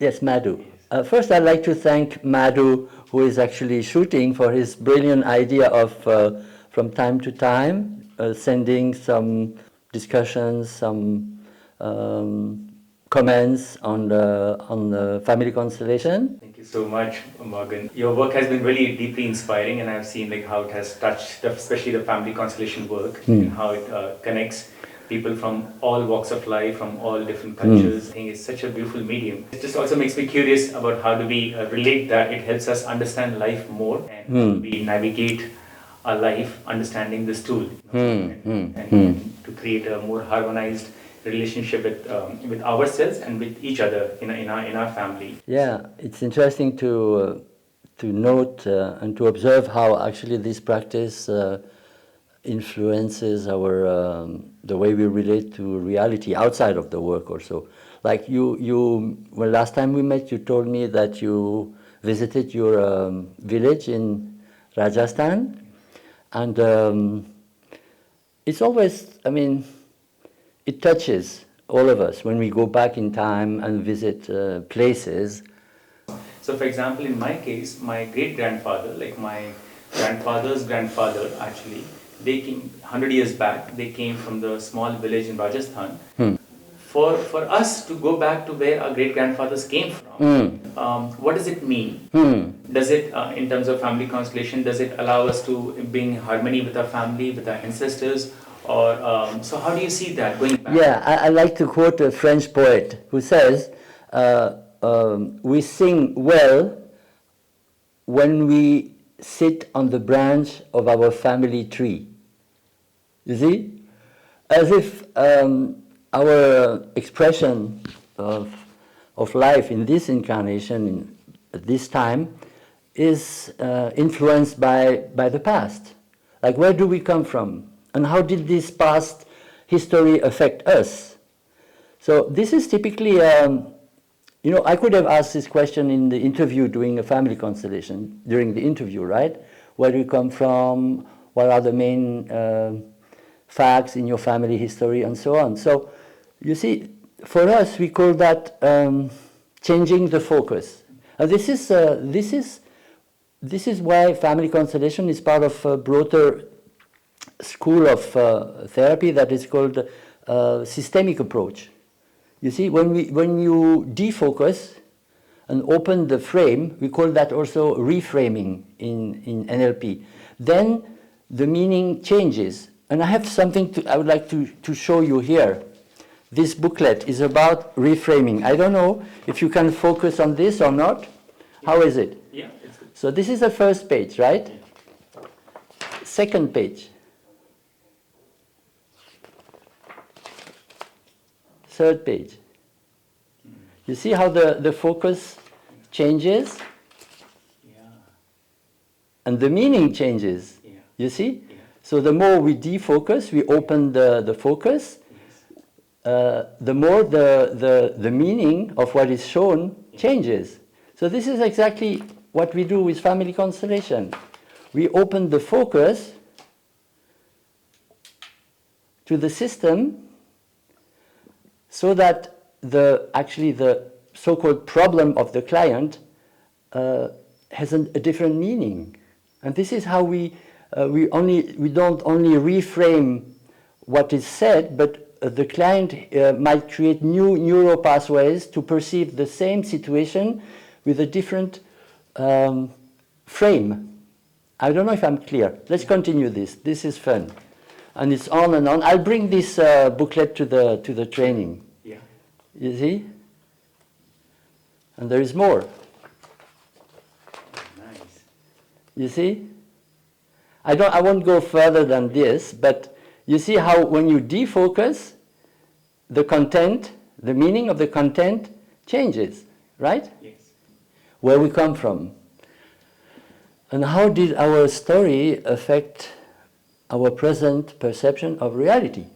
Yes, Madhu. Yes. First, I'd like to thank Madhu, who is actually shooting, for his brilliant idea of, from time to time, sending some discussions, some comments on the family constellation. Thank you so much, Morgan. Your work has been really deeply inspiring, and I've seen like how it has touched, especially the family constellation work, and how it connects people from all walks of life, from all different cultures. I think it's such a beautiful medium. It just also makes me curious about how do we relate that. It helps us understand life more, and how do we navigate our life understanding this tool, and to create a more harmonized relationship with ourselves and with each other in our family. Yeah, it's interesting to note and to observe how actually this practice influences our the way we relate to reality outside of the work also. Like well, last time we met, you told me that you visited your village in Rajasthan, and it's always, I mean, it touches all of us when we go back in time and visit places. So, for example, in my case, my great-grandfather, like my grandfather's grandfather, actually, they came 100 years back. They came from the small village in Rajasthan. For us to go back to where our great-grandfathers came from, what does it mean? Does it, in terms of family constellation, does it allow us to be in harmony with our family, with our ancestors? Or so how do you see that going back? Yeah, I like to quote a French poet who says, we sing well when we sit on the branch of our family tree. You see? As if our expression of life in this incarnation, at this time, is influenced by the past. Like, where do we come from? And how did this past history affect us? So this is typically, you know, I could have asked this question in the interview doing a family constellation, during the interview, right? Where do you come from? What are the main facts in your family history, and so on. So, you see, for us, we call that changing the focus. And this is why family constellation is part of a broader school of therapy that is called systemic approach. You see, when you defocus and open the frame, we call that also reframing in NLP. Then the meaning changes. And I have something I would like to show you here. This booklet is about reframing. I don't know if you can focus on this or not. Yeah. How is it? Yeah, it's good. So this is the first page, right? Yeah. Second page. Third page. You see how the focus changes? Yeah. And the meaning changes. Yeah. You see? Yeah. So the more we defocus, we open the focus, the more the meaning of what is shown changes. So this is exactly what we do with family constellation. We open the focus to the system so that actually the so-called problem of the client has a different meaning. And this is how we don't only reframe what is said, but the client might create new neural pathways to perceive the same situation with a different frame. I don't know if I'm clear. Let's continue this. This is fun. And it's on and on. I'll bring this booklet to the training. Yeah. You see? And there is more. Nice. You see? I won't go further than this, but you see how when you defocus, the content, the meaning of the content changes, right? Yes. Where we come from. And how did our story affect our present perception of reality?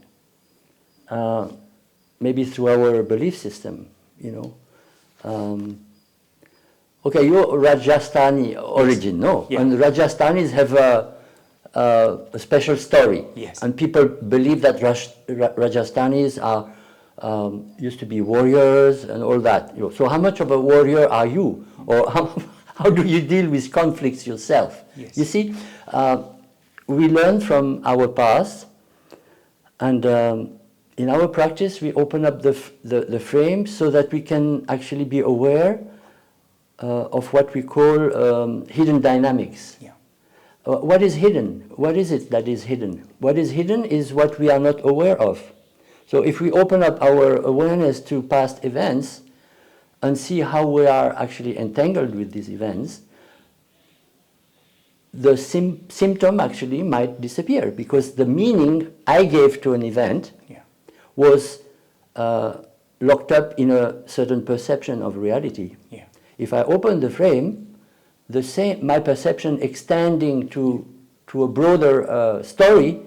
Maybe through our belief system, you know. Okay, you're Rajasthani origin, no? Yeah. And Rajasthanis have a special story. Yes. And people believe that Rajasthanis are used to be warriors and all that. So how much of a warrior are you? Or how do you deal with conflicts yourself? Yes. You see, we learn from our past, and in our practice we open up the frame so that we can actually be aware of what we call hidden dynamics. Yeah. What is hidden? What is it that is hidden? What is hidden is what we are not aware of. So if we open up our awareness to past events and see how we are actually entangled with these events, the symptom actually might disappear, because the meaning I gave to an event was locked up in a certain perception of reality. Yeah. If I open the frame, my perception extending to a broader story,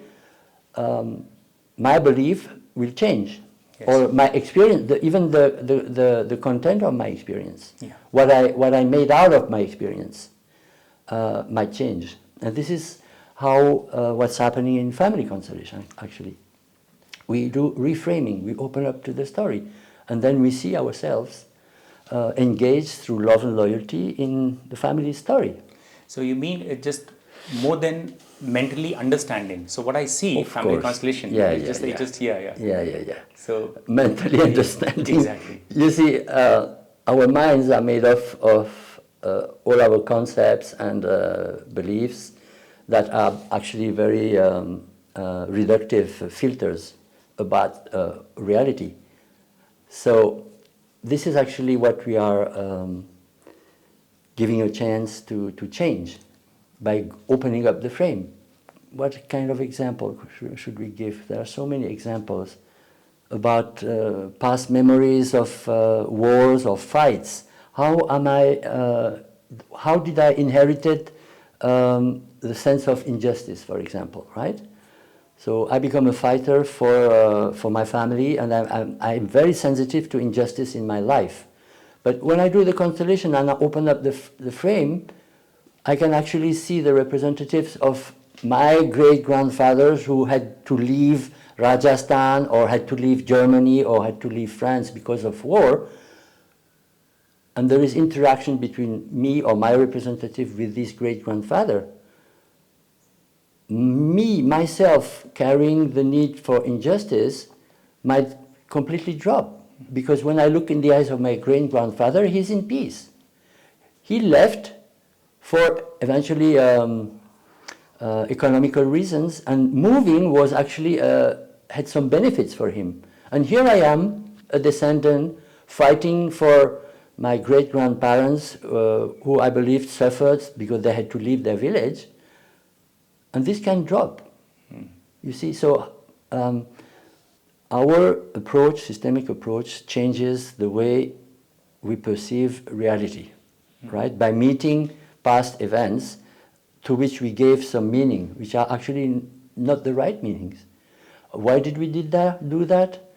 my belief will change. Yes. Or my experience, even the content of my experience, Yeah. what I made out of my experience might change. And this is how what's happening in family constellation, actually. We do reframing, we open up to the story, and then we see ourselves engaged through love and loyalty in the family story. So you mean it just more than mentally understanding? So what I see, Of family course. constellation, Yeah, is yeah, just, yeah. just here, Yeah. So mentally understanding. Exactly. You see, our minds are made of all our concepts and beliefs that are actually very reductive filters about reality. So this is actually what we are giving a chance to change by opening up the frame. What kind of example should we give? There are so many examples about past memories of wars or fights. How did I inherited the sense of injustice, for example, right? So I become a fighter for my family, and I'm very sensitive to injustice in my life. But when I do the constellation and I open up the frame, I can actually see the representatives of my great-grandfathers who had to leave Rajasthan, or had to leave Germany, or had to leave France because of war. And there is interaction between me or my representative with this great-grandfather. Myself, carrying the need for injustice might completely drop. Because when I look in the eyes of my great-grandfather, he's in peace. He left for eventually economical reasons, and moving was actually had some benefits for him. And here I am, a descendant, fighting for my great-grandparents, who I believe suffered because they had to leave their village. And this can drop. You see, so our approach, systemic approach, changes the way we perceive reality, right? By meeting past events to which we gave some meaning, which are actually not the right meanings. Why did we do that?